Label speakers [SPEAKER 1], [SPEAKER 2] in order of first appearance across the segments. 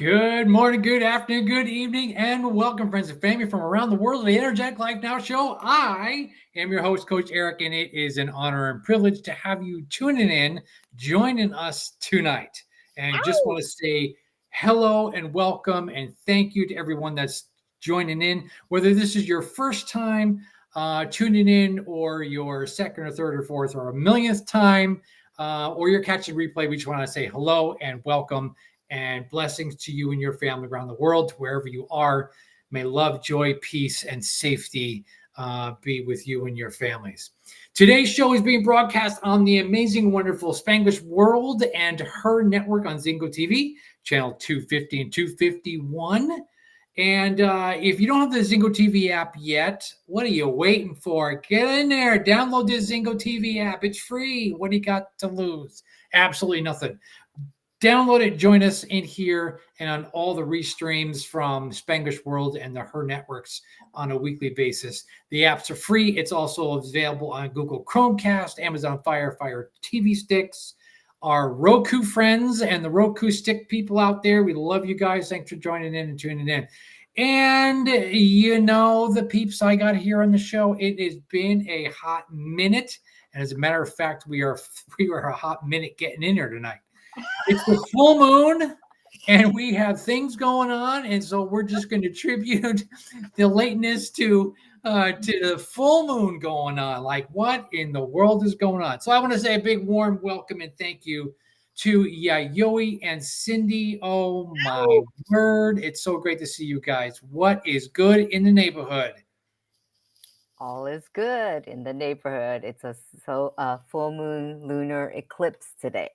[SPEAKER 1] Good morning, good afternoon, good evening, and welcome, friends and family from around the world to the Energetic Life Now show. I am your host, Coach Eric, and it is an honor and privilege to have you tuning in, joining us tonight. And just want to say hello and welcome and thank you to everyone that's joining in, whether this is your first time tuning in or your second or third or fourth or a millionth time, or you're catching replay. We just want to say hello and welcome and blessings to you and your family around the world, wherever you are. May love, joy, peace, and safety be with you and your families. Today's show is being broadcast on the amazing, wonderful Spanglish World and Her Network on Zingo TV, channel 250 and 251. And if you don't have the Zingo TV app yet, what are you waiting for? Get in there, download the Zingo TV app. It's free. What do you got to lose? Absolutely nothing. Download it, join us in here and on all the restreams from Spanglish World and the Her Networks on a weekly basis. The apps are free. It's also available on Google Chromecast, Amazon Fire TV sticks, our Roku friends and the Roku stick people out there. We love you guys. Thanks for joining in and tuning in. And you know the peeps I got here on the show. It has been a hot minute. And as a matter of fact, we are a hot minute getting in here tonight. It's the full moon, and we have things going on, and so we're just going to tribute the lateness to the full moon going on. Like, what in the world is going on? So I want to say a big warm welcome and thank you to Yayoi and Cindy. Oh my word! It's so great to see you guys. What is good in the neighborhood?
[SPEAKER 2] All is good in the neighborhood. It's a full moon lunar eclipse today.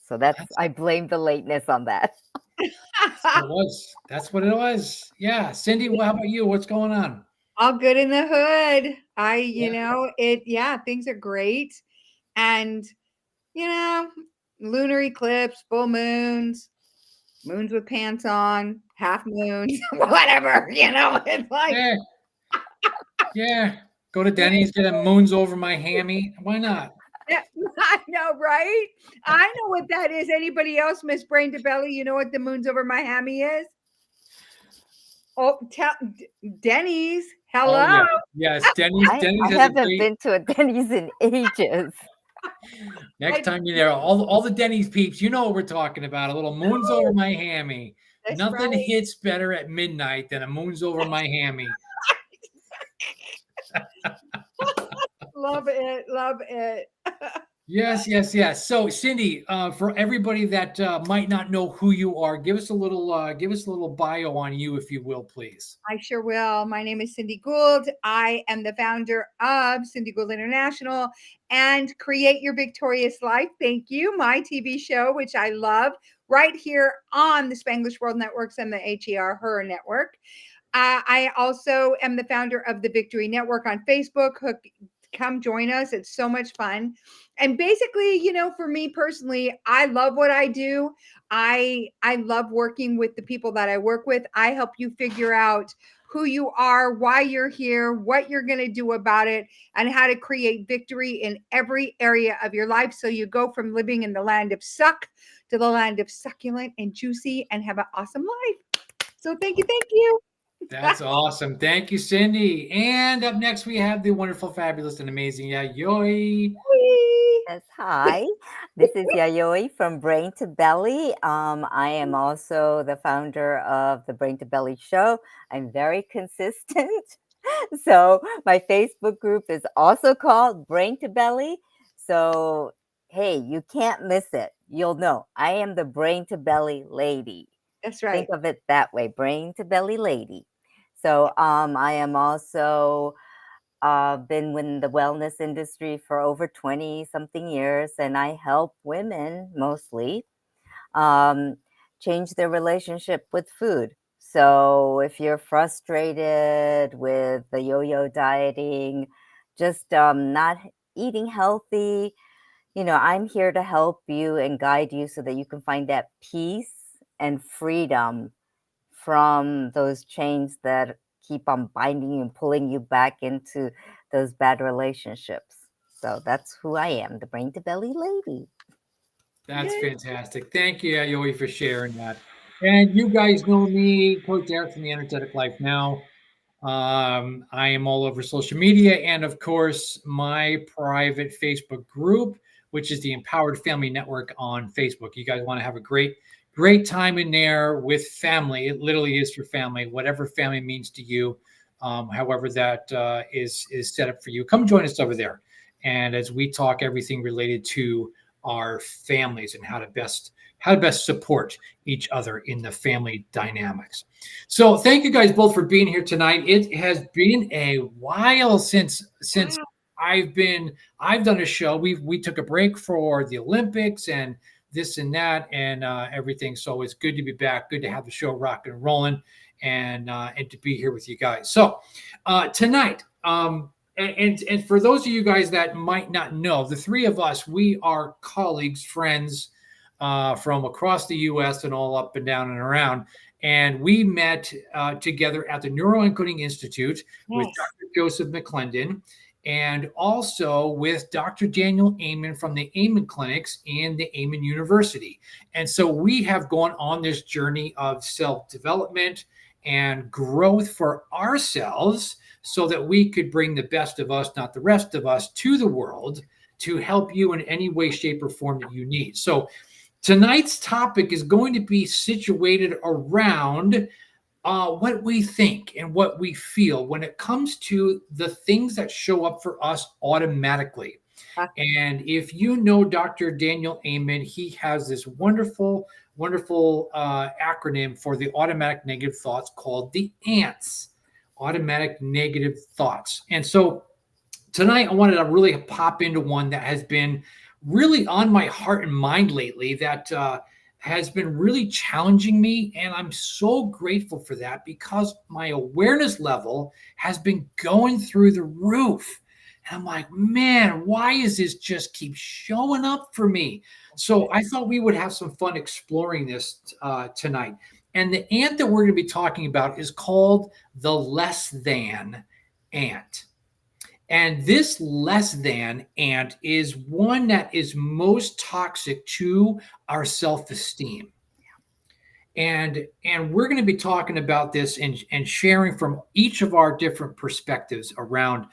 [SPEAKER 2] So I blame the lateness on that.
[SPEAKER 1] That's what it was. That's what it was. Yeah. Cindy, how about you? What's going on?
[SPEAKER 3] All good in the hood. Things are great. And, lunar eclipse, full moons, moons with pants on, half moons, whatever, it's like.
[SPEAKER 1] Yeah. Go to Denny's, get a moons over my hammy. Why not?
[SPEAKER 3] Yeah, I know, right? I know what that is. Anybody else, Miss Brain to Belly, you know what the moons over my hammy is? Oh, Denny's. Hello.
[SPEAKER 1] Oh, yeah. Yes, Denny's. Denny's
[SPEAKER 2] I haven't been to a Denny's in ages.
[SPEAKER 1] Next time you're there, all the Denny's peeps, you know what we're talking about. A little moons over my hammy.
[SPEAKER 3] That's
[SPEAKER 1] Nothing
[SPEAKER 3] right.
[SPEAKER 1] hits better at midnight than a moons over my hammy.
[SPEAKER 3] Love it. Love it.
[SPEAKER 1] Yes. So, Cindy, for everybody that might not know who you are, give us a little bio on you, if you will, please.
[SPEAKER 3] I sure will. My name is Cindy Gould. I am the founder of Cindy Gould International and Create Your Victorious Life. Thank you. My TV show, which I love, right here on the Spanglish World Networks and the Her Network. I also am the founder of the Victory Network on Facebook. Come join us. It's so much fun. And basically, for me personally, I love what I do. I love working with the people that I work with. I help you figure out who you are, why you're here, what you're going to do about it, and how to create victory in every area of your life. So you go from living in the land of suck to the land of succulent and juicy and have an awesome life. So thank you. Thank you.
[SPEAKER 1] That's awesome. Thank you, Cindy. And up next, we have the wonderful, fabulous, and amazing Yayoi.
[SPEAKER 2] Yes, hi. This is Yayoi from Brain to Belly. I am also the founder of the Brain to Belly show. I'm very consistent. So my Facebook group is also called Brain to Belly. So, hey, you can't miss it. You'll know I am the Brain to Belly lady.
[SPEAKER 3] That's right.
[SPEAKER 2] Think of it that way, Brain to Belly lady. So I am also been in the wellness industry for over 20 something years, and I help women mostly change their relationship with food. So if you're frustrated with the yo-yo dieting, just not eating healthy, I'm here to help you and guide you so that you can find that peace and freedom from those chains that keep on binding you and pulling you back into those bad relationships. So that's who I am, the Brain to Belly lady.
[SPEAKER 1] That's fantastic. Thank you, Yayoi, for sharing that. And you guys know me, Coach Eric from the Energetic Life Now. I am all over social media and, of course, my private Facebook group, which is the Empowered Family Network on Facebook. You guys want to have a great time in there with family. It literally is for family, whatever family means to you, however that is set up for you. Come join us over there. And as we talk everything related to our families and how to best support each other in the family dynamics. So thank you guys both for being here tonight. It has been a while since
[SPEAKER 3] Wow.
[SPEAKER 1] I've done a show. We took a break for the Olympics and this and that and everything. So it's good to be back. Good to have the show rocking and rolling and to be here with you guys. So tonight, and for those of you guys that might not know, the three of us, we are colleagues, friends from across the U.S. and all up and down and around. And we met together at the Neuroencoding Institute with
[SPEAKER 3] Yes.
[SPEAKER 1] Dr. Joseph McClendon and also with Dr. Daniel Amen from the Amen Clinics and the Amen University. And so we have gone on this journey of self-development and growth for ourselves so that we could bring the best of us, not the rest of us, to the world to help you in any way, shape, or form that you need. So tonight's topic is going to be situated around what we think and what we feel when it comes to the things that show up for us automatically.
[SPEAKER 3] Ah.
[SPEAKER 1] And if you know Dr. Daniel Amen, he has this wonderful acronym for the automatic negative thoughts called the ANTS, automatic negative thoughts. And so tonight I wanted to really pop into one that has been really on my heart and mind lately that has been really challenging me. And I'm so grateful for that because my awareness level has been going through the roof. And I'm like, man, why is this just keep showing up for me? So I thought we would have some fun exploring this tonight. And the ant that we're going to be talking about is called the less than ant. And this less than ant is one that is most toxic to our self-esteem. And we're going to be talking about this and sharing from each of our different perspectives around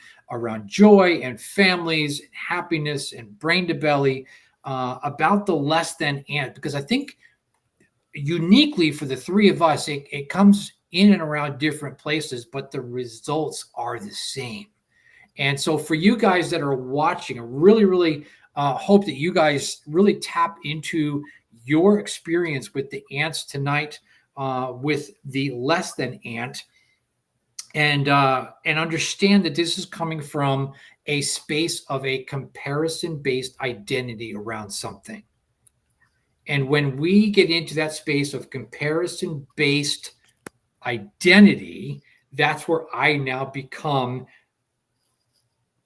[SPEAKER 1] joy and families, and happiness and brain to belly about the less than ant, because I think uniquely for the three of us, it comes in and around different places, but the results are the same. And so for you guys that are watching, I really hope that you guys really tap into your experience with the ants tonight, with the less than ant, and understand that this is coming from a space of a comparison-based identity around something. And when we get into that space of comparison-based identity, that's where I now become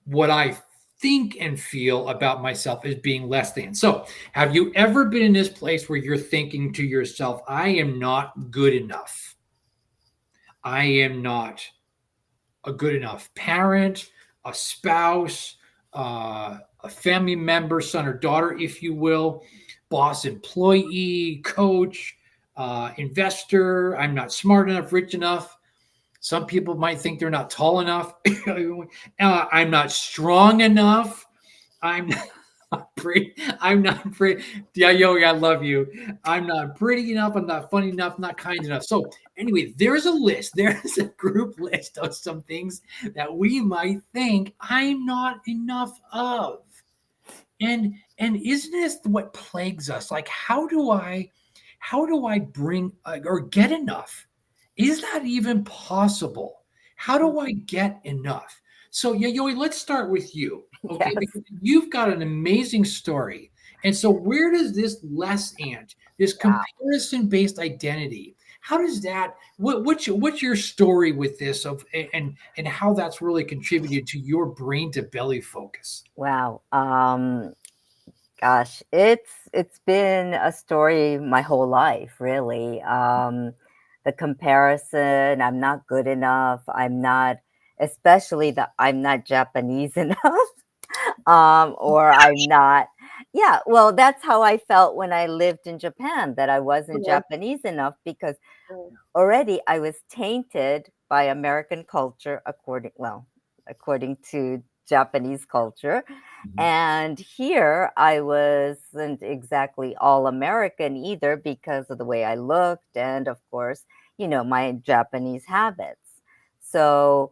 [SPEAKER 1] what I think and feel about myself as being less than. So, have you ever been in this place where you're thinking to yourself, I am not good enough? I am not a good enough parent, a spouse, a family member, son or daughter, if you will, boss, employee, coach, investor. I'm not smart enough, rich enough. Some people might think they're not tall enough. I'm not strong enough. I'm not pretty. I'm not pretty. Yayoi, I love you. I'm not pretty enough. I'm not funny enough. Not kind enough. So anyway, there's a list. There's a group list of some things that we might think I'm not enough of. And isn't this what plagues us? Like, how do I bring or get enough? Is that even possible? How do I get enough? So, Yayoi, let's start with you, okay?
[SPEAKER 2] Yes.
[SPEAKER 1] Because you've got an amazing story. And so, where does this less ant, this
[SPEAKER 2] Wow.
[SPEAKER 1] comparison-based identity, how does that? What's your story with this of and how that's really contributed to your brain to belly focus?
[SPEAKER 2] Wow. Gosh, it's been a story my whole life, really. The comparison, I'm not good enough. I'm not, especially the I'm not Japanese enough, or I'm not, Yeah, well, that's how I felt when I lived in Japan, that I wasn't
[SPEAKER 3] Right.
[SPEAKER 2] Japanese enough because
[SPEAKER 3] Right.
[SPEAKER 2] already I was tainted by American culture according to Japanese culture.
[SPEAKER 1] Mhm.
[SPEAKER 2] And here I wasn't exactly all American either because of the way I looked and of course, my Japanese habits. So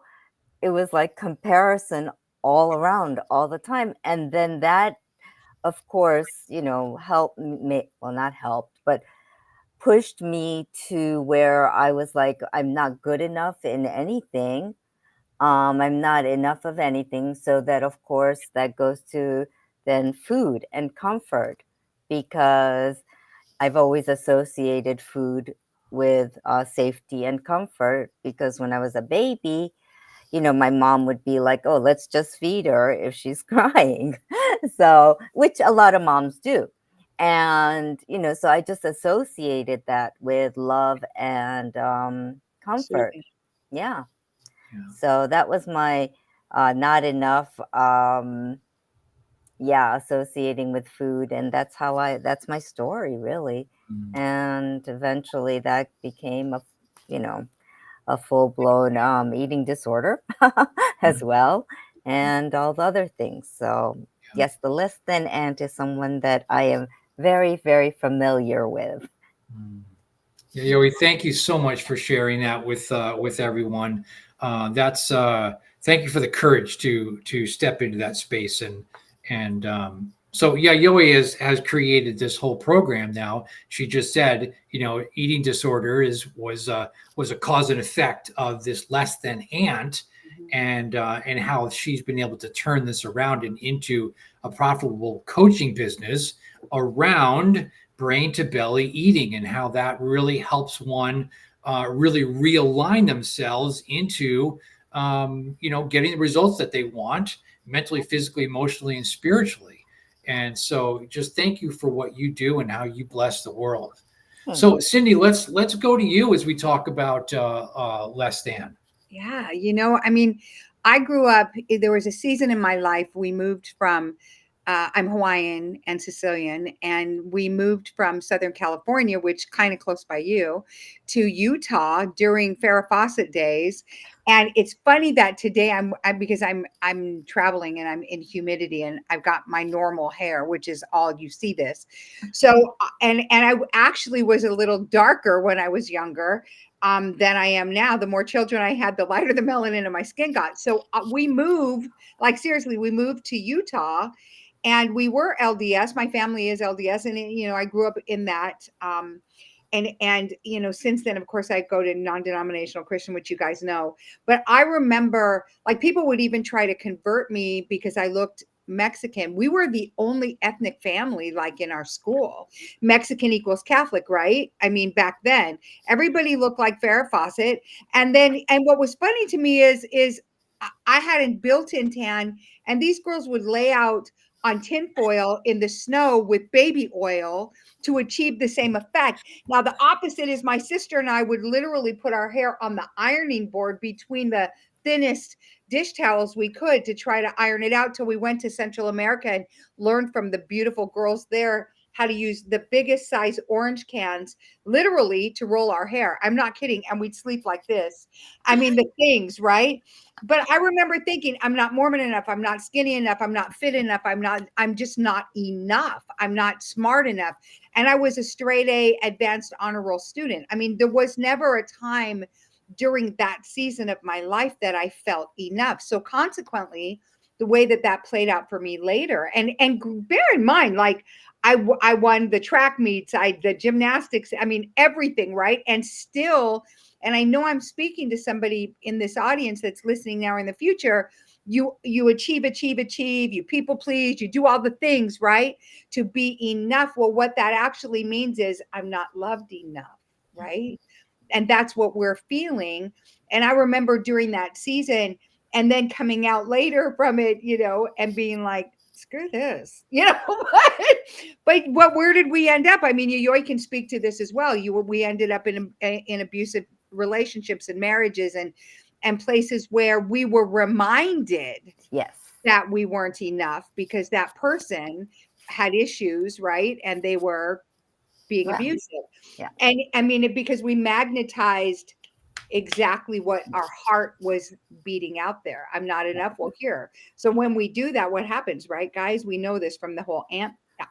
[SPEAKER 2] it was like comparison all around all the time. And then that, of course, helped me, well, not helped, but pushed me to where I was like, I'm not good enough in anything. I'm not enough of anything. So that, of course, that goes to then food and comfort because I've always associated food with safety and comfort because when I was a baby, my mom would be like, oh, let's just feed her if she's crying. So, which a lot of moms do. And, so I just associated that with love and comfort.
[SPEAKER 3] Soothing.
[SPEAKER 2] Yeah.
[SPEAKER 1] Yeah.
[SPEAKER 2] So that was my not enough, yeah, associating with food. And that's my story, really.
[SPEAKER 1] Mm.
[SPEAKER 2] And eventually that became you know, a full-blown eating disorder
[SPEAKER 1] Yeah.
[SPEAKER 2] as well, and all the other things. So
[SPEAKER 1] Yeah.
[SPEAKER 2] yes, the less than ant is someone that I am very, very familiar with.
[SPEAKER 1] Mm. Yeah, Yoi, thank you so much for sharing that with everyone. That's thank you for the courage to step into that space and so yeah, Yoi has created this whole program now. She just said, eating disorder was a cause and effect of this less than ant,
[SPEAKER 3] Mhm.
[SPEAKER 1] and how she's been able to turn this around and into a profitable coaching business around brain to belly eating and how that really helps one really realign themselves into getting the results that they want mentally, physically, emotionally, and spiritually. And so just thank you for what you do and how you bless the world.
[SPEAKER 2] Hmm.
[SPEAKER 1] So Cindy, let's go to you as we talk about less than.
[SPEAKER 3] Yeah, I mean, I grew up, there was a season in my life we moved from, I'm Hawaiian and Sicilian, and we moved from Southern California, which kind of close by you, to Utah during Farrah Fawcett days. And it's funny that today because I'm traveling and I'm in humidity and I've got my normal hair, which is all you see this. So and I actually was a little darker when I was younger than I am now. The more children I had, the lighter the melanin in my skin got. So we moved, like seriously, we moved to Utah, and we were LDS. My family is LDS, and I grew up in that. And since then, of course, I go to non-denominational Christian, which you guys know. But I remember, like, people would even try to convert me because I looked Mexican. We were the only ethnic family, like in our school. Mexican equals Catholic, right? I mean, back then, everybody looked like Farrah Fawcett. And what was funny to me is I had a built-in tan, and these girls would lay out on tinfoil in the snow with baby oil to achieve the same effect. Now, the opposite is my sister and I would literally put our hair on the ironing board between the thinnest dish towels we could to try to iron it out till we went to Central America and learned from the beautiful girls there how to use the biggest size orange cans literally to roll our hair. I'm not kidding. And we'd sleep like this. I mean, the things, right? But I remember thinking, I'm not Mormon enough. I'm not skinny enough. I'm not fit enough. I'm just not enough. I'm not smart enough. And I was a straight A advanced honor roll student. I mean, there was never a time during that season of my life that I felt enough. So consequently, the way that played out for me later, and bear in mind, like I won the track meets, the gymnastics, I mean everything, right? And still, and I know I'm speaking to somebody in this audience that's listening now or in the future. You achieve, you people please, you do all the things, right? To be enough. Well, what that actually means is I'm not loved enough, right? And that's what we're feeling. And I remember during that season and then coming out later from it, and being like, screw this, but where did we end up? I mean, Yayoi can speak to this as well. We ended up in abusive relationships and marriages and places where we were reminded
[SPEAKER 2] Yes.
[SPEAKER 3] that we weren't enough because that person had issues, right? And they were being
[SPEAKER 2] Right.
[SPEAKER 3] abusive.
[SPEAKER 2] Yeah.
[SPEAKER 3] And I mean, because we magnetized exactly what our heart was beating out there. I'm not enough. Well, here. So when we do that, what happens, right, guys? We know this from the whole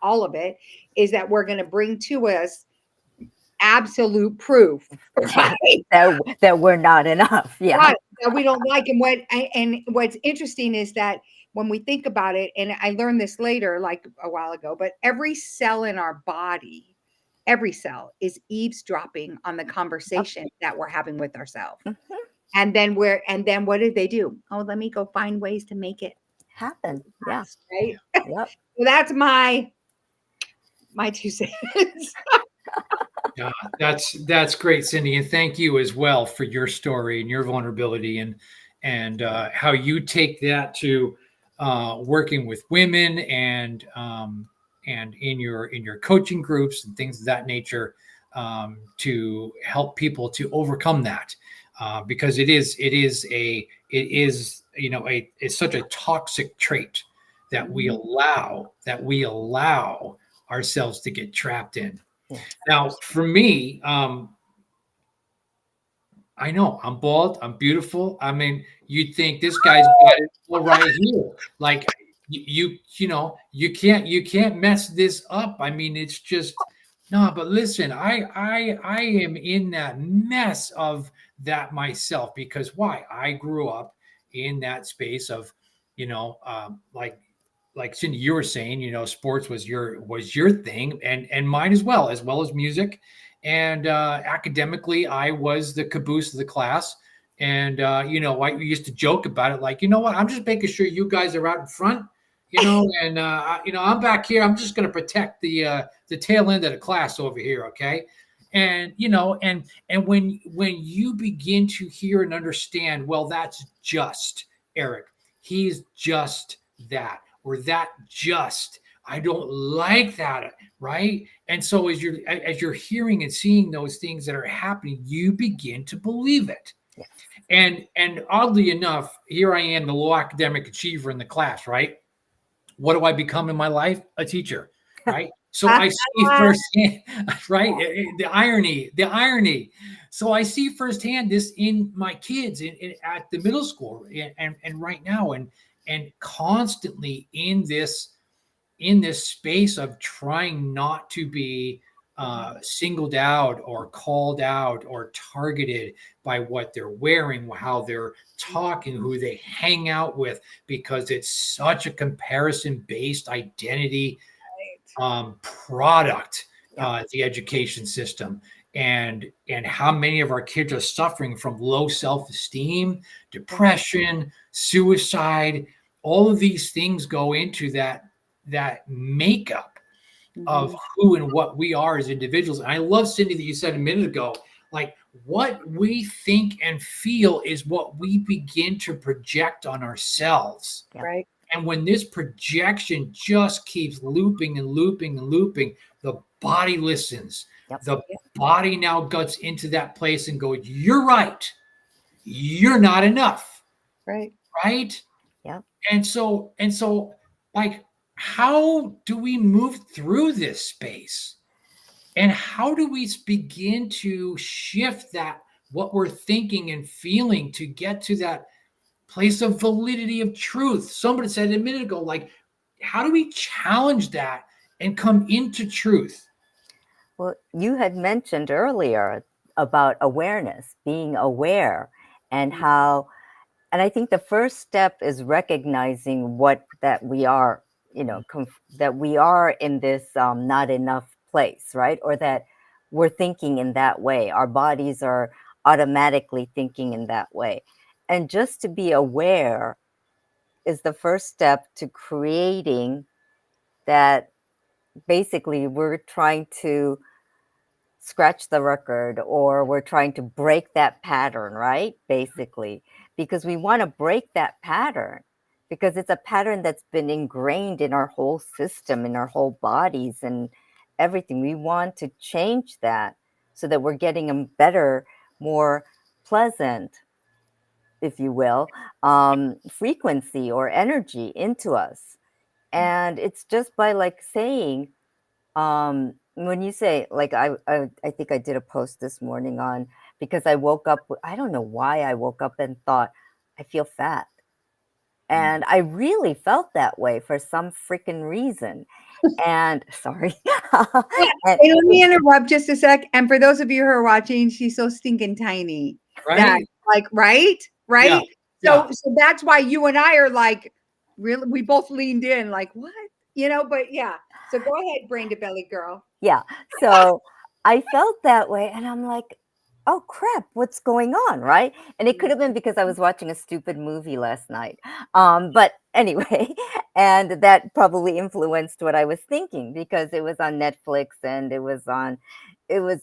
[SPEAKER 3] all of it is that we're going to bring to us absolute proof, right?
[SPEAKER 2] that we're not enough. Yeah.
[SPEAKER 3] Right, that we don't like. And what's interesting is that when we think about it, and I learned this later, like a while ago, but every cell in our body, every cell is eavesdropping on the conversation that we're having with ourselves.
[SPEAKER 2] Mhm.
[SPEAKER 3] And then what did they do? Oh, let me go find ways to make it
[SPEAKER 2] Happen. Yeah.
[SPEAKER 3] last, right?
[SPEAKER 2] Yep.
[SPEAKER 3] So that's my 2 cents.
[SPEAKER 1] Yeah, that's great, Cindy, and thank you as well for your story and your vulnerability and how you take that to working with women and in your coaching groups and things of that nature to help people to overcome that because it is it's such a toxic trait that we allow ourselves to get trapped in.
[SPEAKER 2] Yeah.
[SPEAKER 1] Now, for me, I know I'm bald, I'm beautiful. I mean, you'd think this guy's got it all right here. Like you can't mess this up. I mean, it's just no. But listen, I am in that mess of that myself because why? I grew up in that space of, like Cindy, you were saying, sports was your thing, and mine as well as music, and academically, I was the caboose of the class, and I used to joke about it, like, you know what, I'm just making sure you guys are out in front, and I'm back here. I'm just going to protect the tail end of the class over here, okay? And when you begin to hear and understand, well, that's just Eric. He's just that or that just I don't like that, right? And so as you're hearing and seeing those things that are happening, you begin to believe it.
[SPEAKER 2] Yes.
[SPEAKER 1] And oddly enough, here I am, the low academic achiever in the class, right? What do I become in my life? A teacher, right? So I see firsthand, right? The irony. So I see firsthand this in my kids at the middle school and right now, and constantly in this space of trying not to be singled out or called out or targeted by what they're wearing, how they're talking, who they hang out with, because it's such a comparison-based identity product, the education system, and how many of our kids are suffering from low self-esteem, depression, suicide. All of these things go into that makeup of who and what we are as individuals. And I love, Cindy, that you said a minute ago, like what we think and feel is what we begin to project on ourselves.
[SPEAKER 3] Right.
[SPEAKER 1] And when this projection just keeps looping and looping and looping, the body listens.
[SPEAKER 2] Yep.
[SPEAKER 1] The body now gets into that place and goes, you're right. You're not enough.
[SPEAKER 3] Right.
[SPEAKER 1] Right.
[SPEAKER 2] Yeah.
[SPEAKER 1] And so, like, how do we move through this space? And how do we begin to shift that, what we're thinking and feeling, to get to that place of validity of truth? Somebody said a minute ago, like, how do we challenge that and come into truth?
[SPEAKER 2] Well, you had mentioned earlier about awareness, being aware, and how, and I think the first step is recognizing that we are, that we are in this not enough place, right? Or that we're thinking in that way. Our bodies are automatically thinking in that way. And just to be aware is the first step to creating that. Basically, we're trying to scratch the record, or we're trying to break that pattern, right? Basically, because we want to break that pattern, because it's a pattern that's been ingrained in our whole system, in our whole bodies and everything. We want to change that so that we're getting a better, more pleasant, if you will, frequency or energy into us. And it's just by like saying, when you say, like, I think I did a post this morning on, because I woke up, I don't know why I woke up and thought, I feel fat. And I really felt that way for some freaking reason. And sorry. And
[SPEAKER 3] Hey, let me interrupt just a sec. And for those of you who are watching, she's so stinking tiny. That,
[SPEAKER 1] Right?
[SPEAKER 3] like, right?
[SPEAKER 1] Yeah.
[SPEAKER 3] Right? So that's why you and I are like, really, we both leaned in, like, what? But yeah. So go ahead, brain to belly girl.
[SPEAKER 2] yeah. So I felt that way. And I'm like, oh crap, what's going on? Right. And it could have been because I was watching a stupid movie last night. But anyway, and that probably influenced what I was thinking, because it was on Netflix and it was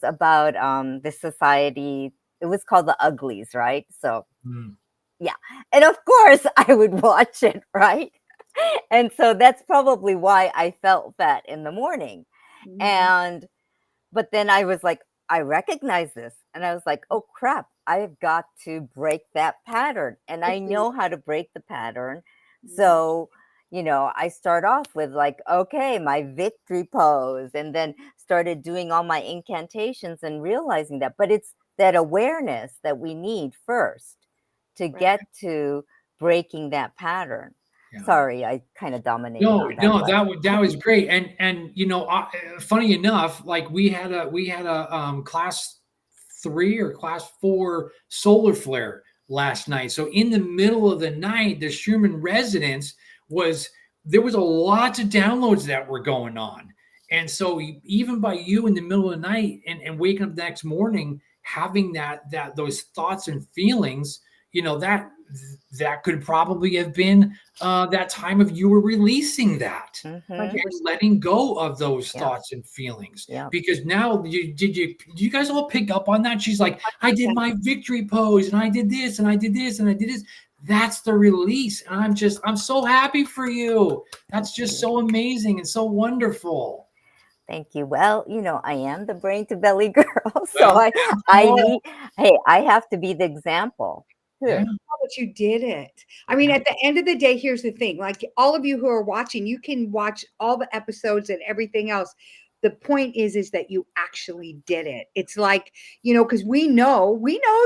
[SPEAKER 2] about the society. It was called The Uglies, right? So
[SPEAKER 1] Mm.
[SPEAKER 2] yeah. And of course I would watch it, right? And so that's probably why I felt fat in the morning. And but then I was like, I recognize this. And I was like, oh crap, I've got to break that pattern. And I know how to break the pattern. So, I start off with like, okay, my victory pose, and then started doing all my incantations and realizing that. But it's that awareness that we need first to get to breaking that pattern.
[SPEAKER 1] Yeah.
[SPEAKER 2] Sorry, I kind of dominated
[SPEAKER 1] No,
[SPEAKER 2] on that.
[SPEAKER 1] no, that was great. And funny enough, like we had a class 3 or class 4 solar flare last night. So in the middle of the night, the Schumann resonance there was a lot of downloads that were going on. And so even by you in the middle of the night and waking up the next morning, having those thoughts and feelings, that could probably have been that time of you were releasing that and letting go of those thoughts and feelings. Because now did you guys all pick up on that? She's like, I did my victory pose and I did this and I did this and I did this. That's the release. And I'm so happy for you. That's just so amazing and so wonderful.
[SPEAKER 2] Thank you. Well, I am the brain to belly girl. So I have to be the example too.
[SPEAKER 1] Yeah.
[SPEAKER 3] But you did it. I mean, at the end of the day, here's the thing. Like, all of you who are watching, you can watch all the episodes and everything else. The point is that you actually did it. It's like, because we know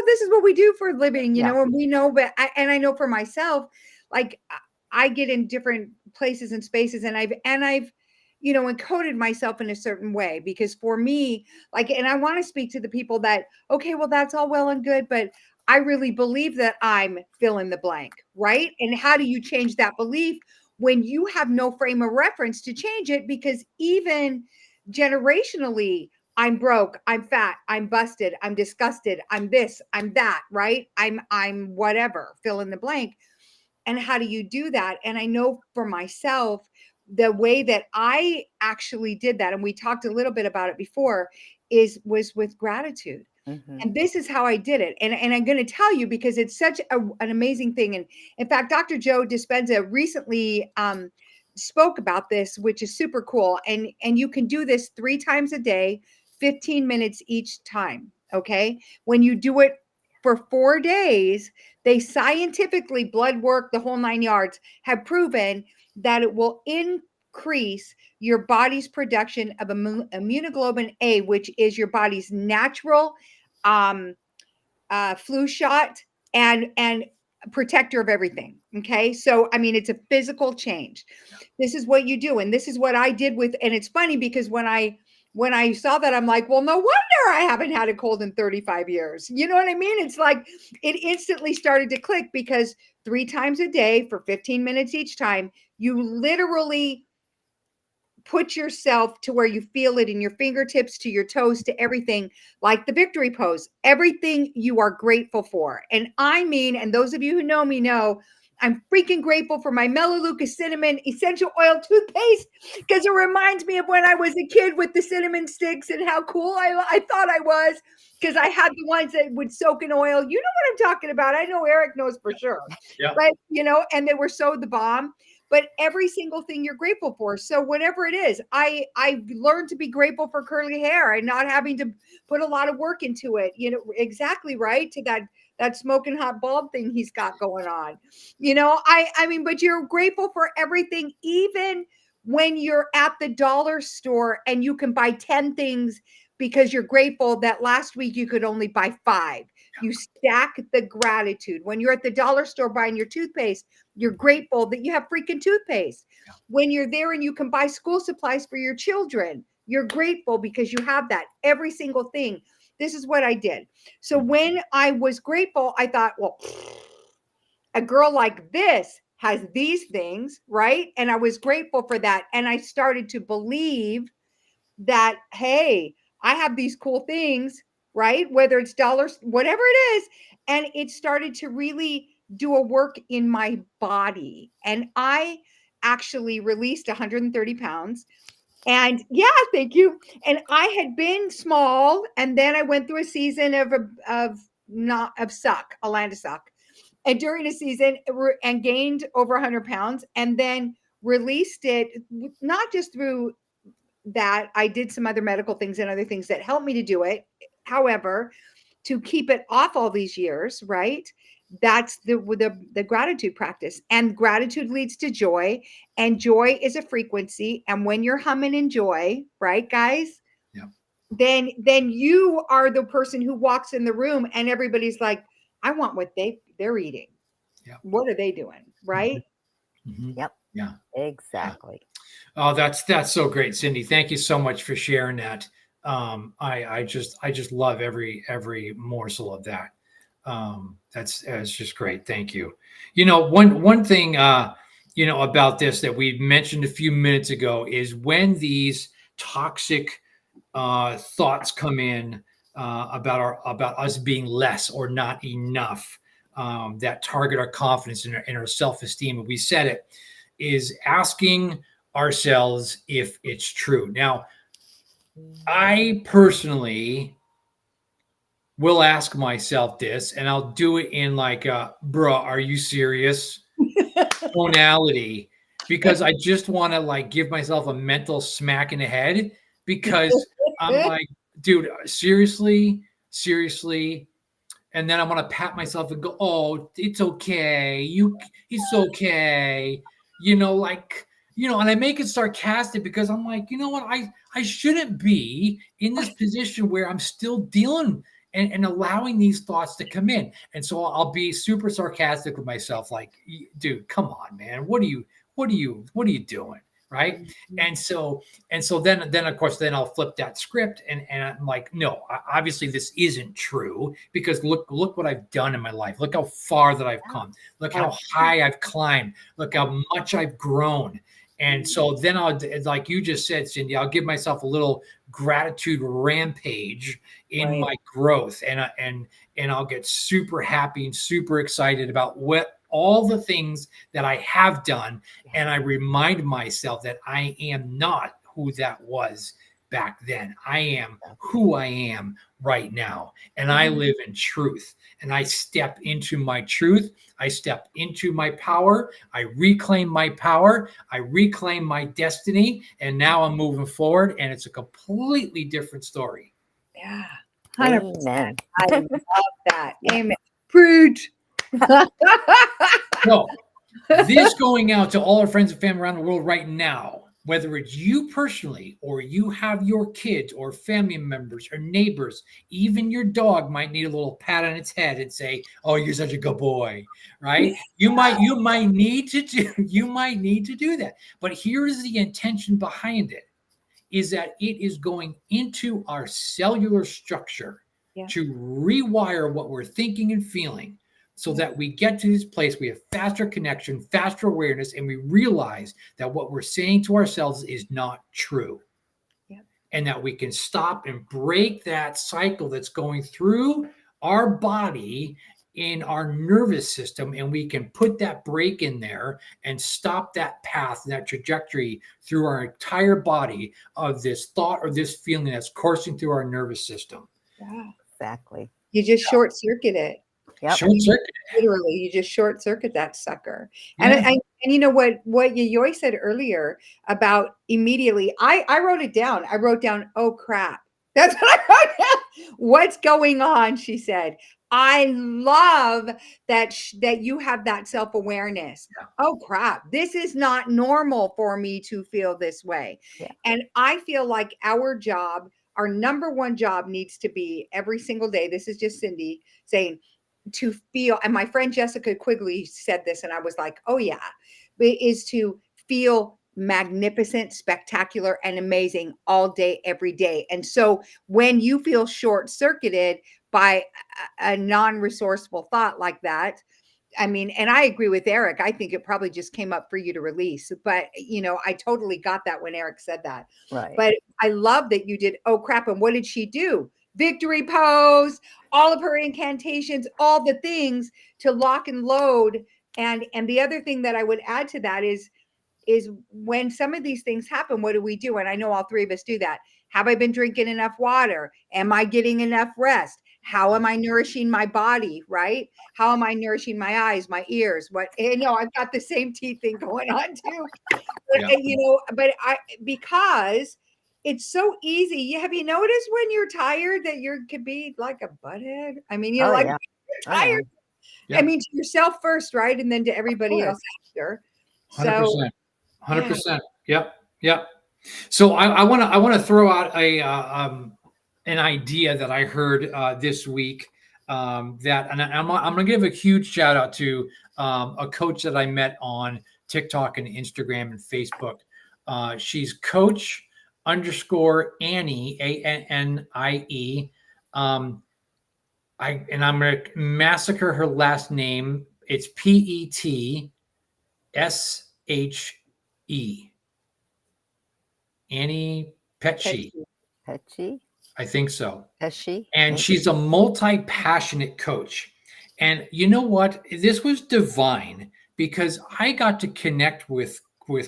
[SPEAKER 3] this is what we do for a living, and we know, but I know for myself, like, I get in different places and spaces, and I've encoded myself in a certain way, because for me, like, and I want to speak to the people that, okay, well, that's all well and good, but I really believe that I'm fill in the blank, right? And how do you change that belief when you have no frame of reference to change it? Because even generationally, I'm broke, I'm fat, I'm busted, I'm disgusted, I'm this, I'm that, right? I'm whatever, fill in the blank. And how do you do that? And I know for myself, the way that I actually did that, and we talked a little bit about it before, was with gratitude. And this is how I did it. And I'm going to tell you, because it's such an amazing thing. And in fact, Dr. Joe Dispenza recently spoke about this, which is super cool. And you can do this 3 times a day, 15 minutes each time. Okay. When you do it for 4 days, they scientifically, blood work, the whole 9 yards, have proven that it will increase your body's production of immunoglobulin A, which is your body's natural flu shot and protector of everything. Okay. So, I mean, it's a physical change. This is what you do. And this is what I did with, and it's funny because when I saw that, I'm like, well, no wonder I haven't had a cold in 35 years. You know what I mean? It's like, it instantly started to click, because 3 times a day for 15 minutes each time, you literally put yourself to where you feel it in your fingertips, to your toes, to everything, like the victory pose, everything you are grateful for. And I mean, and those of you who know me know, I'm freaking grateful for my Melaleuca cinnamon essential oil toothpaste, because it reminds me of when I was a kid with the cinnamon sticks and how cool I thought I was, because I had the ones that would soak in oil. You know what I'm talking about. I know Eric knows for sure.
[SPEAKER 1] Yeah.
[SPEAKER 3] Right. And they were so the bomb. but every single thing you're grateful for. So whatever it is, I learned to be grateful for curly hair and not having to put a lot of work into it. You know, exactly right, to that smoking hot bald thing he's got going on. You know, I mean, but you're grateful for everything, even when you're at the dollar store and you can buy 10 things because you're grateful that last week you could only buy 5. You stack the gratitude. When you're at the dollar store buying your toothpaste, you're grateful that you have freaking toothpaste. When you're there and you can buy school supplies for your children, you're grateful because you have that. Every single thing. This is what I did. So when I was grateful, I thought, well, a girl like this has these things, right? And I was grateful for that. And I started to believe that, hey, I have these cool things, right? Whether it's dollars, whatever it is. And it started to really do a work in my body. And I actually released 130 pounds. And yeah, thank you. And I had been small, and then I went through a season of not of suck, a land of suck. And during a season, and gained over 100 pounds, and then released it, not just through that. I did some other medical things and other things that helped me to do it. However, to keep it off all these years, right? That's the gratitude practice. And gratitude leads to joy, and joy is a frequency. And when you're humming in joy, right, guys?
[SPEAKER 1] Yeah.
[SPEAKER 3] Then you are the person who walks in the room and everybody's like, I want what they're eating.
[SPEAKER 1] Yeah.
[SPEAKER 3] What are they doing? Right?
[SPEAKER 1] Mm-hmm.
[SPEAKER 2] Yep.
[SPEAKER 1] Yeah.
[SPEAKER 2] Exactly.
[SPEAKER 1] Oh, that's so great, Cindy. Thank you so much for sharing that. I just love every morsel of that. That's just great. Thank you. You know, one thing you know about this that we mentioned a few minutes ago is when these toxic thoughts come in about us being less or not enough, that target our confidence and our self-esteem. And we said it is asking ourselves if it's true. Now, I personally will ask myself this, and I'll do it in like a, bruh, are you serious tonality, because I just want to like give myself a mental smack in the head, because I'm like, dude, seriously. And then I want to pat myself and go, oh, it's okay. It's okay. You know, like, you know, and I make it sarcastic because I'm like, you know what? I shouldn't be in this position where I'm still dealing and allowing these thoughts to come in. And so I'll be super sarcastic with myself, like, dude, come on, man. What are you doing? Right. And so then of course, then I'll flip that script and I'm like, no, obviously this isn't true, because look what I've done in my life. Look how far that I've come. Look how high I've climbed. Look how much I've grown. And so then I'll, like you just said, Cindy, I'll give myself a little gratitude rampage in my growth, and I'll get super happy and super excited about what all the things that I have done. And I remind myself that I am not who that was back then. I am who I am right now. And I live in truth. And I step into my truth. I step into my power. I reclaim my power. I reclaim my destiny. And now I'm moving forward. And it's a completely different story.
[SPEAKER 3] Yeah.
[SPEAKER 2] 100%.
[SPEAKER 3] Amen. I love that. Amen. Preach.
[SPEAKER 1] So this going out to all our friends and family around the world right now, whether it's you personally or you have your kids or family members or neighbors, even your dog might need a little pat on its head and say, oh, you're such a good boy, right? You might need to do that. But here's the intention behind it, is that it is going into our cellular structure to rewire what we're thinking and feeling, so that we get to this place, we have faster connection, faster awareness, and we realize that what we're saying to ourselves is not true. And that we can stop and break that cycle that's going through our body in our nervous system, and we can put that break in there and stop that path, that trajectory through our entire body of this thought or this feeling that's coursing through our nervous system.
[SPEAKER 3] Yeah.
[SPEAKER 2] Exactly.
[SPEAKER 3] You just short circuit it.
[SPEAKER 2] Yep.
[SPEAKER 1] Short circuit.
[SPEAKER 3] Literally, you just short circuit that sucker.
[SPEAKER 1] Yeah.
[SPEAKER 3] And And you know what Yayoi said earlier about immediately, I wrote it down. I wrote down, oh crap. That's what I wrote down. What's going on? She said. I love that you have that self-awareness.
[SPEAKER 1] Yeah.
[SPEAKER 3] Oh crap. This is not normal for me to feel this way.
[SPEAKER 2] Yeah.
[SPEAKER 3] And I feel like our number one job needs to be every single day. This is just Cindy saying, to feel, and my friend Jessica Quigley said this, and I was like, oh yeah, is to feel magnificent, spectacular, and amazing all day, every day. And so when you feel short circuited by a non-resourceful thought like that, I mean, and I agree with Eric. I think it probably just came up for you to release, but I totally got that when Eric said that.
[SPEAKER 2] Right.
[SPEAKER 3] But I love that you did. Oh crap. And what did she do? Victory pose, all of her incantations, all the things to lock and load. And the other thing that I would add to that is when some of these things happen, what do we do? And I know all three of us do that. Have I been drinking enough water? Am I getting enough rest? How am I nourishing my body? Right? How am I nourishing my eyes, my ears? I've got the same teeth thing going on too. But because it's so easy. Have you noticed when you're tired that you could be like a butthead? I mean,
[SPEAKER 2] Oh,
[SPEAKER 3] like
[SPEAKER 2] yeah.
[SPEAKER 3] you're tired.
[SPEAKER 1] Yeah.
[SPEAKER 3] I mean, to yourself first, right? And then to everybody else after.
[SPEAKER 1] 100%. 100%. Yep. Yep. So I want to throw out an idea that I heard this week, I'm going to give a huge shout out to a coach that I met on TikTok and Instagram and Facebook. She's Coach _ Annie, ANNIE. I'm going to massacre her last name. It's PETSHE. Annie Petche.
[SPEAKER 2] Petche?
[SPEAKER 1] I think so.
[SPEAKER 2] Pesci?
[SPEAKER 1] And she's a multi-passionate coach. And you know what? This was divine because I got to connect with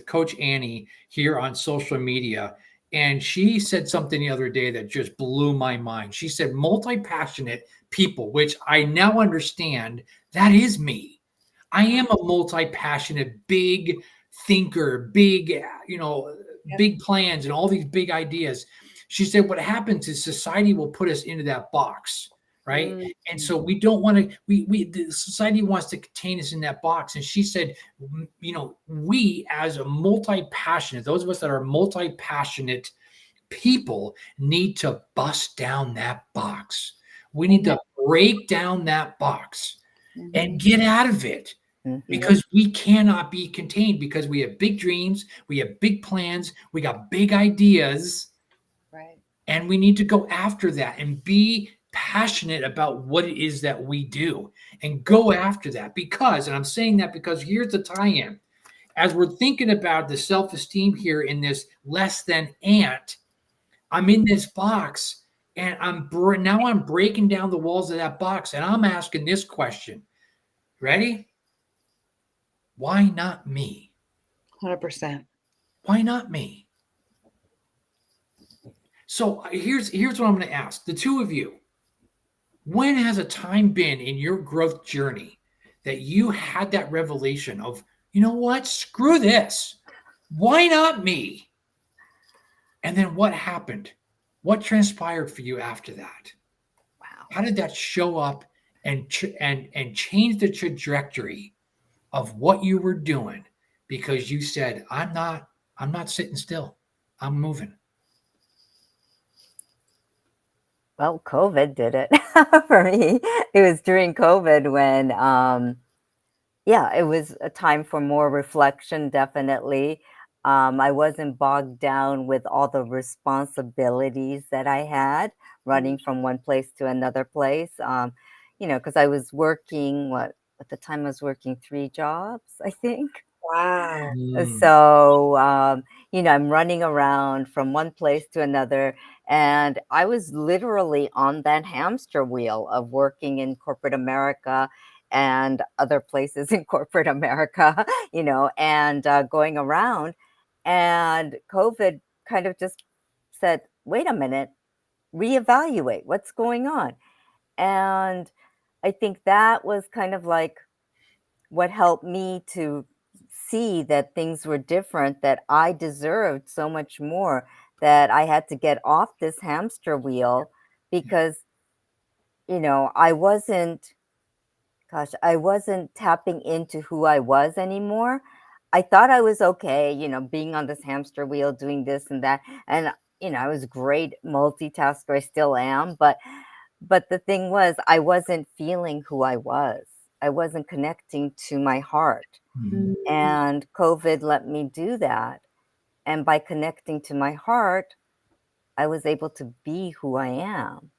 [SPEAKER 1] Coach Annie here on social media. And she said something the other day that just blew my mind. She said multi-passionate people, which I now understand that is me. I am a multi-passionate, big thinker, big, big plans and all these big ideas. She said, what happens is society will put us into that box, right? Mm-hmm. And so we don't want to, the society wants to contain us in that box. And she said, we as a multi-passionate, those of us that are multi-passionate people need to bust down that box. We need to break down that box and get out of it. Because we cannot be contained because we have big dreams, we have big plans, we got big ideas,
[SPEAKER 3] right?
[SPEAKER 1] And we need to go after that and be passionate about what it is that we do and go after that. Because, and I'm saying that because here's the tie-in. As we're thinking about the self-esteem here in this less than ant, I'm in this box and I'm breaking down the walls of that box and I'm asking this question. Ready? Why not me?
[SPEAKER 3] 100%.
[SPEAKER 1] Why not me? So here's what I'm going to ask the two of you. When has a time been in your growth journey that you had that revelation of, you know what? Screw this. Why not me? And then what happened? What transpired for you after that?
[SPEAKER 2] Wow.
[SPEAKER 1] How did that show up and change the trajectory of what you were doing because you said, I'm not sitting still. I'm moving.
[SPEAKER 2] Well, COVID did it for me. It was during COVID when, it was a time for more reflection, definitely. I wasn't bogged down with all the responsibilities that I had running from one place to another place. Because I was working, at the time I was working 3 jobs, I think.
[SPEAKER 3] Wow.
[SPEAKER 2] So, I'm running around from one place to another. And I was literally on that hamster wheel of working in corporate America and other places in corporate America, and going around. And COVID kind of just said, wait a minute, reevaluate what's going on. And I think that was kind of like what helped me to see that things were different, that I deserved so much more, that I had to get off this hamster wheel because, I wasn't, I wasn't tapping into who I was anymore. I thought I was okay, being on this hamster wheel, doing this and that. And, I was great multitasker. I still am. But the thing was, I wasn't feeling who I was. I wasn't connecting to my heart.
[SPEAKER 1] Mhm.
[SPEAKER 2] And COVID let me do that. And by connecting to my heart, I was able to be who I am.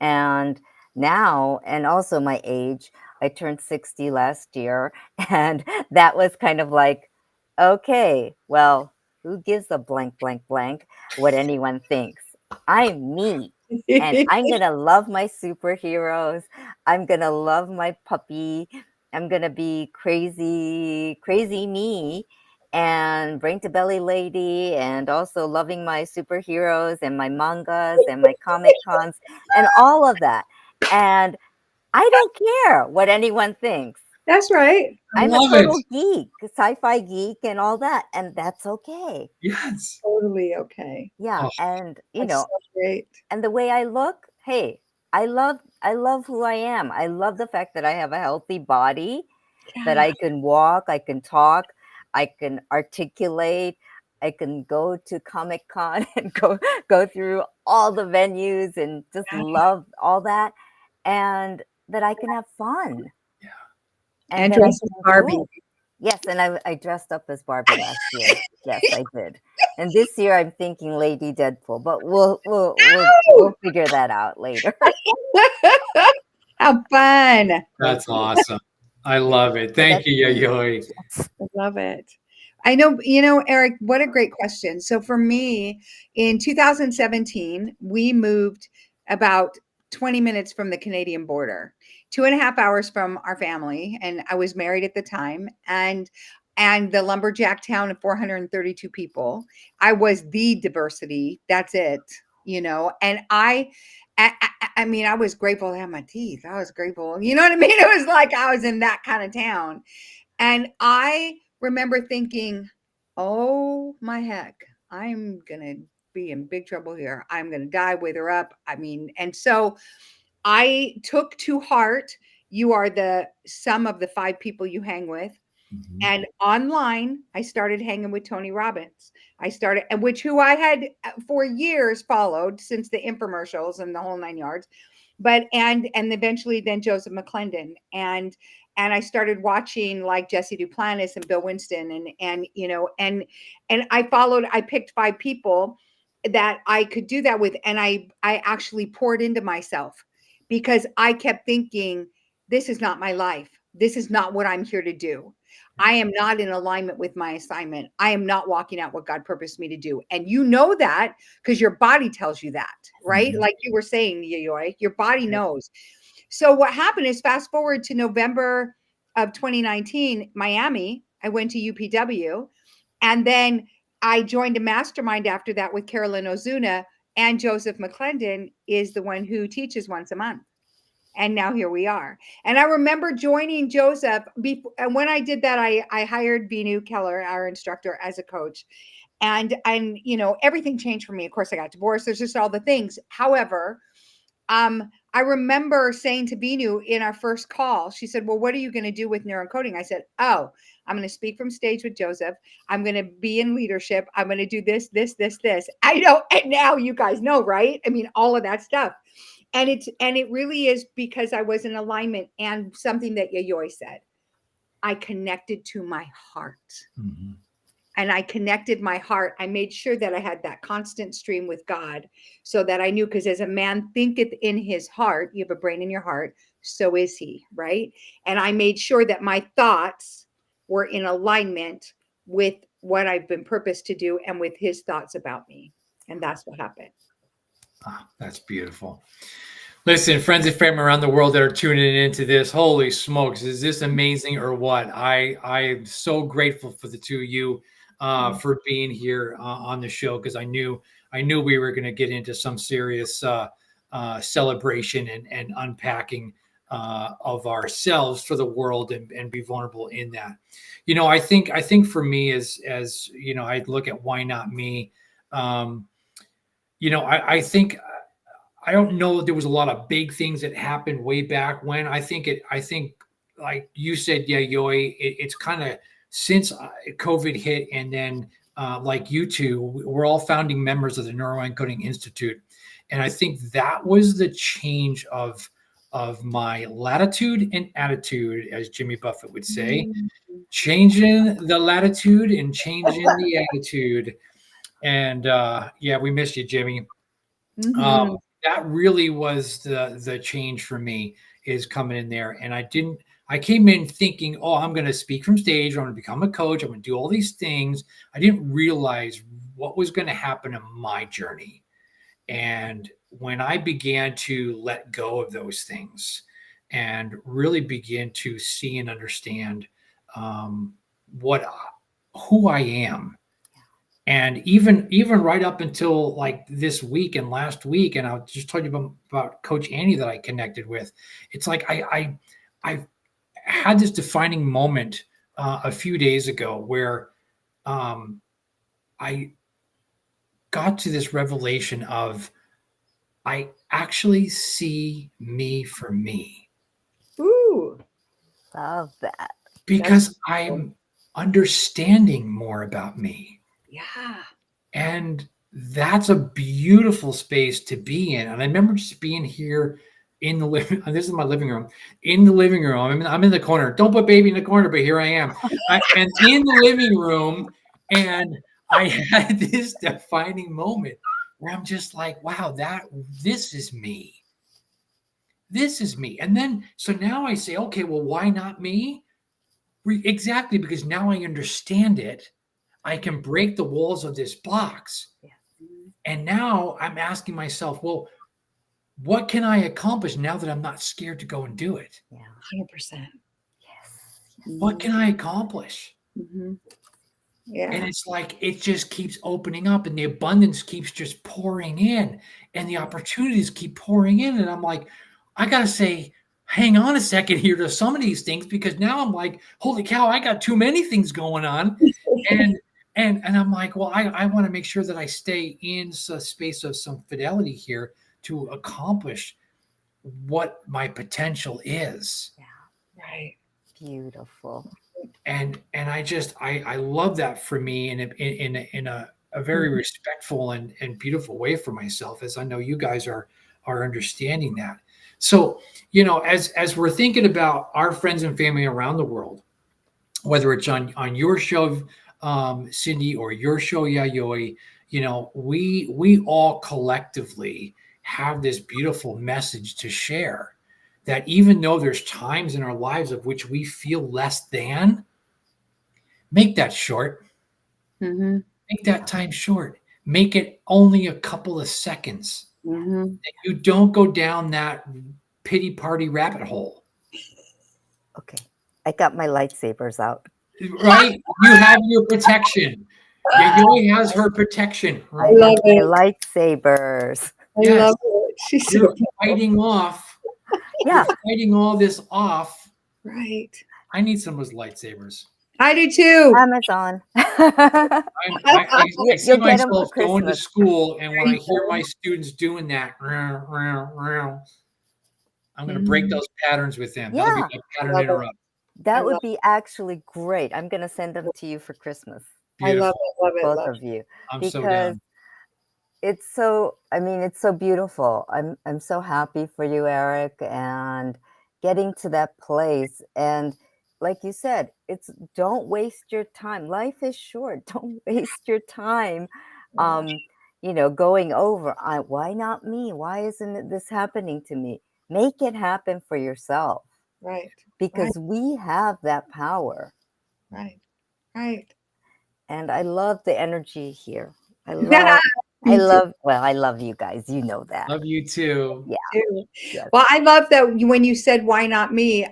[SPEAKER 2] And now, and also my age, I turned 60 last year. And that was kind of like, okay, well, who gives a blank, blank, blank what anyone thinks? I'm me. And I'm going to love my superheroes. I'm going to love my puppy. I'm going to be crazy, crazy me and brain to belly lady, and also loving my superheroes and my mangas and my comic cons and all of that. And I don't care what anyone thinks.
[SPEAKER 3] That's right.
[SPEAKER 1] I
[SPEAKER 2] I'm a
[SPEAKER 1] love
[SPEAKER 2] total
[SPEAKER 1] it.
[SPEAKER 2] geek, sci-fi geek and all that. And that's okay.
[SPEAKER 1] Yes.
[SPEAKER 3] Totally okay.
[SPEAKER 2] Yeah.
[SPEAKER 1] Oh,
[SPEAKER 2] And,
[SPEAKER 3] That's so great.
[SPEAKER 2] and the way I look, hey, I love who I am. I love the fact that I have a healthy body, that
[SPEAKER 3] Yeah.
[SPEAKER 2] I can walk, I can talk, I can articulate, I can go to Comic Con and go through all the venues and just love all that, and that I can have fun.
[SPEAKER 1] Yeah.
[SPEAKER 3] And
[SPEAKER 2] that I
[SPEAKER 3] dress as
[SPEAKER 2] can
[SPEAKER 3] Barbie.
[SPEAKER 2] enjoy. Yes, and I dressed up as Barbie last year. Yes, I did. And this year I'm thinking Lady Deadpool, but we'll figure that out later.
[SPEAKER 3] How fun.
[SPEAKER 1] That's awesome. I love it. Thank
[SPEAKER 2] That's
[SPEAKER 1] you,
[SPEAKER 2] me.
[SPEAKER 1] Yayoi.
[SPEAKER 3] I love it. I know, Eric, what a great question. So for me, in 2017, we moved about 20 minutes from the Canadian border, 2.5 hours from our family. And I was married at the time. And the lumberjack town of 432 people. I was the diversity. That's it, And I mean, I was grateful to have my teeth. I was grateful. You know what I mean? It was like I was in that kind of town. And I remember thinking, oh my heck, I'm going to be in big trouble here. I'm going to die, wither up. I mean, and so I took to heart, you are the sum of the 5 people you hang with.
[SPEAKER 1] Mhm.
[SPEAKER 3] And online, I started hanging with Tony Robbins. I started, and which who I had for years followed since the infomercials and the whole 9 yards, but and eventually then Joseph McClendon, and I started watching like Jesse Duplantis and Bill Winston, and I picked 5 people that I could do that with, and I actually poured into myself because I kept thinking, this is not my life. This is not what I'm here to do. I am not in alignment with my assignment. I am not walking out what God purposed me to do. And you know that because your body tells you that, right?
[SPEAKER 1] Mhm.
[SPEAKER 3] Like you were saying, Yayoi, your body knows. So what happened is fast forward to November of 2019, Miami, I went to UPW, and then I joined a mastermind after that with Carolyn Ozuna, and Joseph McClendon is the one who teaches once a month. And now here we are. And I remember joining Joseph. And when I did that, I hired Vinu Keller, our instructor, as a coach. And everything changed for me. Of course, I got divorced. There's just all the things. However, I remember saying to Vinu in our first call, she said, well, what are you going to do with neurocoding? I said, oh, I'm going to speak from stage with Joseph. I'm going to be in leadership. I'm going to do this, this, this, this. I know. And now you guys know, right? I mean, all of that stuff. And it really is because I was in alignment, and something that Yayoi said, I connected to my heart.
[SPEAKER 1] Mhm.
[SPEAKER 3] And I connected my heart. I made sure that I had that constant stream with God so that I knew, because as a man thinketh in his heart, you have a brain in your heart, so is he, right? And I made sure that my thoughts were in alignment with what I've been purposed to do and with his thoughts about me. And that's what happened.
[SPEAKER 1] Ah, that's beautiful. Listen, friends and family around the world that are tuning into this, holy smokes, is this amazing or what? I'm so grateful for the two of you for being here on the show, because I knew we were going to get into some serious celebration and unpacking of ourselves for the world and be vulnerable in that. I think for me as I look at why not me. I think I don't know there was a lot of big things that happened way back when. I think like you said, Yayoi, it's kind of since COVID hit, and then like you two, we're all founding members of the Neuroencoding Institute, and I think that was the change of my latitude and attitude, as Jimmy Buffett would say, changing the latitude and changing the attitude. And yeah, we miss you, Jimmy.
[SPEAKER 3] Mhm.
[SPEAKER 1] That really was the change for me, is coming in there. And I came in thinking, oh, I'm going to speak from stage, I'm going to become a coach, I'm going to do all these things. I didn't realize what was going to happen in my journey. And when I began to let go of those things and really begin to see and understand what who I am, and even right up until like this week and last week, and I just told you about Coach Annie that I connected with. It's like I had this defining moment a few days ago where I got to this revelation of I actually see me for me
[SPEAKER 3] Ooh.
[SPEAKER 2] Love that.
[SPEAKER 1] because I'm understanding more about me.
[SPEAKER 3] Yeah.
[SPEAKER 1] And that's a beautiful space to be in. And I remember just being here in the living. This is my living room. In the living room, I'm in the corner. Don't put baby in the corner, but here I am. And in the living room, and I had this defining moment where I'm just like, wow, this is me. This is me. And then so now I say, okay, well, why not me? Exactly, because now I understand it. I can break the walls of this box.
[SPEAKER 2] Yeah.
[SPEAKER 1] And now I'm asking myself, well, what can I accomplish now that I'm not scared to go and do it?
[SPEAKER 2] Yeah.
[SPEAKER 3] 100%.
[SPEAKER 2] Yes.
[SPEAKER 1] What can I accomplish?
[SPEAKER 3] Mm-hmm. Yeah.
[SPEAKER 1] And it's like it just keeps opening up, and the abundance keeps just pouring in, and the opportunities keep pouring in. And I'm like, I got to say, hang on a second here to some of these things, because now I'm like, holy cow, I got too many things going on. And I'm like, well, I want to make sure that I stay in a space of some fidelity here to accomplish what my potential is.
[SPEAKER 2] Yeah.
[SPEAKER 3] Right.
[SPEAKER 2] Beautiful.
[SPEAKER 1] And I love that for me in a very respectful and beautiful way for myself, as I know you guys are understanding that. So, as we're thinking about our friends and family around the world, whether it's on your show, Cindy, or your show, Yayoi, we all collectively have this beautiful message to share, that even though there's times in our lives of which we feel less than, make that short.
[SPEAKER 3] Mm-hmm.
[SPEAKER 1] Make that time short. Make it only a couple of seconds.
[SPEAKER 3] Mm-hmm.
[SPEAKER 1] You don't go down that pity party rabbit hole.
[SPEAKER 2] Okay. I got my lightsabers out.
[SPEAKER 1] Right? You have your protection. Yayoi has her protection.
[SPEAKER 3] I
[SPEAKER 1] Right?
[SPEAKER 3] love
[SPEAKER 2] My
[SPEAKER 3] it.
[SPEAKER 2] lightsabers.
[SPEAKER 3] I
[SPEAKER 1] Yes.
[SPEAKER 3] love it. She's so
[SPEAKER 1] You're fighting off.
[SPEAKER 2] Yeah.
[SPEAKER 1] You're fighting all this off.
[SPEAKER 3] right.
[SPEAKER 1] I need some of those lightsabers.
[SPEAKER 3] I do too.
[SPEAKER 2] Amazon.
[SPEAKER 1] I see
[SPEAKER 2] You'll get 'em for
[SPEAKER 1] myself going to
[SPEAKER 2] Christmas.
[SPEAKER 1] school, and when I hear my students doing that, I'm going to break those patterns with them. That'll be
[SPEAKER 2] Yeah.
[SPEAKER 1] my pattern
[SPEAKER 3] Love it.
[SPEAKER 1] interrupt.
[SPEAKER 2] That would be actually great. I'm going to send them to you for Christmas,
[SPEAKER 3] I love
[SPEAKER 1] Beautiful.
[SPEAKER 3] it. Love it.
[SPEAKER 2] both
[SPEAKER 3] Love
[SPEAKER 2] of you,
[SPEAKER 1] I'm so
[SPEAKER 2] because
[SPEAKER 1] down.
[SPEAKER 2] it's so, I mean, it's so beautiful. I'm so happy for you, Eric, and getting to that place. And like you said, it's don't waste your time. Life is short. Don't waste your time. Going over, why not me? Why isn't this happening to me? Make it happen for yourself,
[SPEAKER 3] Right.
[SPEAKER 2] because we have that power.
[SPEAKER 3] Right. Right.
[SPEAKER 2] And I love the energy here. I
[SPEAKER 3] Yeah.
[SPEAKER 2] love you guys. You know that.
[SPEAKER 1] Love you too.
[SPEAKER 2] Yeah.
[SPEAKER 3] Too.
[SPEAKER 2] Yes.
[SPEAKER 3] Well, I love that when you said why not me,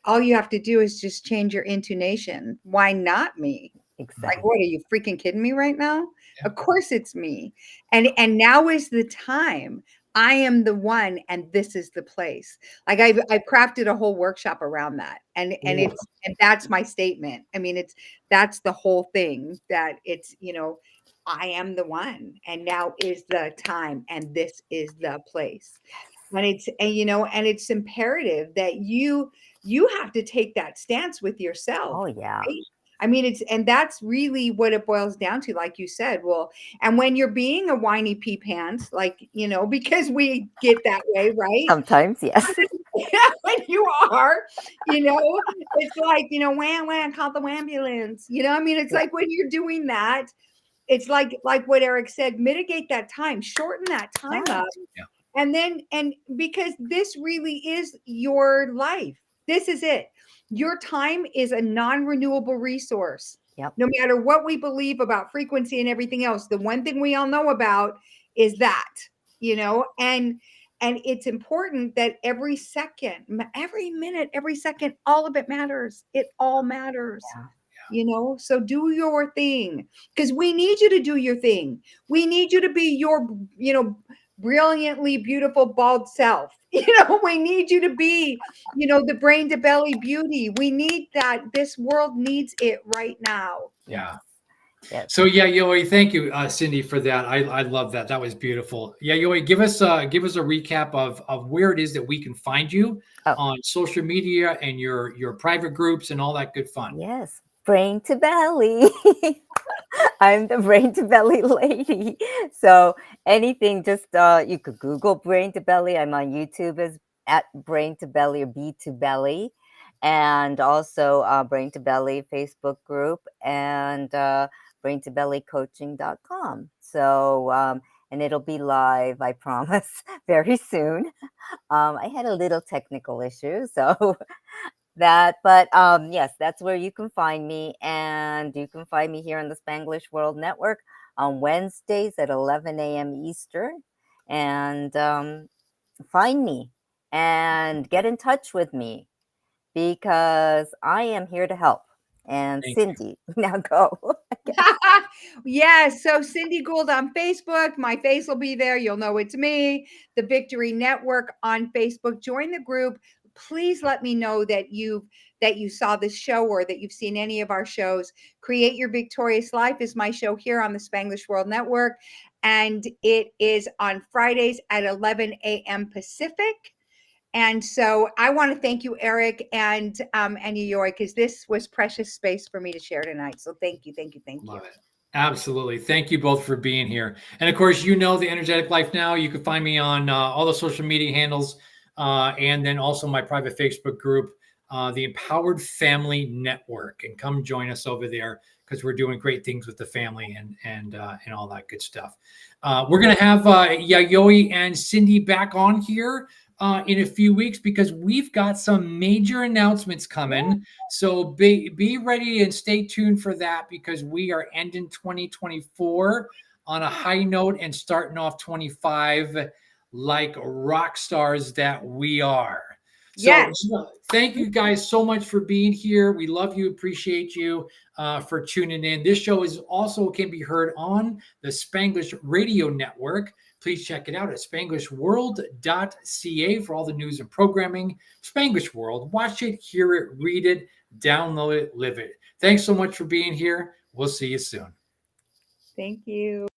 [SPEAKER 3] all you have to do is just change your intonation. Why not me?
[SPEAKER 2] Exactly.
[SPEAKER 3] Like, what are you freaking kidding me right now?
[SPEAKER 1] Yeah.
[SPEAKER 3] Of course it's me. And now is the time. I am the one, and this is the place. Like I've crafted a whole workshop around that, and
[SPEAKER 1] Ooh.
[SPEAKER 3] that's my statement. I mean, that's the whole thing. That it's, I am the one, and now is the time, and this is the place. And it's imperative that you have to take that stance with yourself.
[SPEAKER 2] Oh, yeah.
[SPEAKER 3] Right? I mean, and that's really what it boils down to, like you said. Well, and when you're being a whiny pea pants, like, because we get that way, right?
[SPEAKER 2] Sometimes, yes.
[SPEAKER 3] When you are, it's like, wham, wham, call the ambulance. I mean, it's
[SPEAKER 2] Yeah.
[SPEAKER 3] like when you're doing that, it's like what Eric said, mitigate that time, shorten that time
[SPEAKER 2] Yeah.
[SPEAKER 3] up. And because this really is your life. This is it. Your time is a non-renewable resource.
[SPEAKER 2] Yep.
[SPEAKER 3] No matter what we believe about frequency and everything else, the one thing we all know about is that, and it's important that every second, every minute, every second, all of it matters. It all matters. So do your thing, because we need you to do your thing. We need you to be your, brilliantly beautiful bald self. We need you to be, the brain to belly beauty. We need that. This world needs it right now.
[SPEAKER 1] Yeah.
[SPEAKER 2] Yes.
[SPEAKER 1] So yeah, Yayoi, thank you, Cindy, for that. I love that. That was beautiful. Yeah, Yayoi, give us a recap of where it is that we can find you on social media and your private groups and all that good fun.
[SPEAKER 2] Yes, brain to belly. I'm the brain to belly lady. So anything, just you could Google brain to belly. I'm on YouTube as at brain to belly or B to belly, and also brain to belly Facebook group and brain to belly coaching.com. So and it'll be live, I promise, very soon. I had a little technical issue, so but yes, that's where you can find me, and you can find me here on the Spanglish World Network on Wednesdays at 11 a.m. Eastern, and find me and get in touch with me because I am here to help. And
[SPEAKER 1] Thank you.
[SPEAKER 2] Cindy, now go.
[SPEAKER 3] Yes. So Cindy Gould on Facebook. My face will be there. You'll know it's me. The Victory Network on Facebook. Join the group. Please let me know that you saw this show or that you've seen any of our shows. Create Your Victorious Life is my show here on the Spanglish World Network, and it is on Fridays at 11 a.m. Pacific. And so I want to thank you, Eric and Yayoi, because this was precious space for me to share tonight. So thank you, thank you, thank you.
[SPEAKER 1] Love it. Absolutely. Thank you both for being here. And of course, the Energetic Life Now. You can find me on all the social media handles, and then also my private Facebook group, the Empowered Family Network. And come join us over there because we're doing great things with the family and all that good stuff. We're gonna have Yayoi and Cindy back on here in a few weeks because we've got some major announcements coming. So be ready and stay tuned for that because we are ending 2024 on a high note and starting off 25 like rock stars that we are.
[SPEAKER 3] Yes.
[SPEAKER 1] So thank you guys so much for being here. We love you, appreciate you for tuning in. This show is also can be heard on the Spanglish Radio Network. Please check it out at spanglishworld.ca for all the news and programming. Spanglish World. Watch it, hear it, read it, download it, live it. Thanks so much for being here. We'll see you soon.
[SPEAKER 3] Thank you.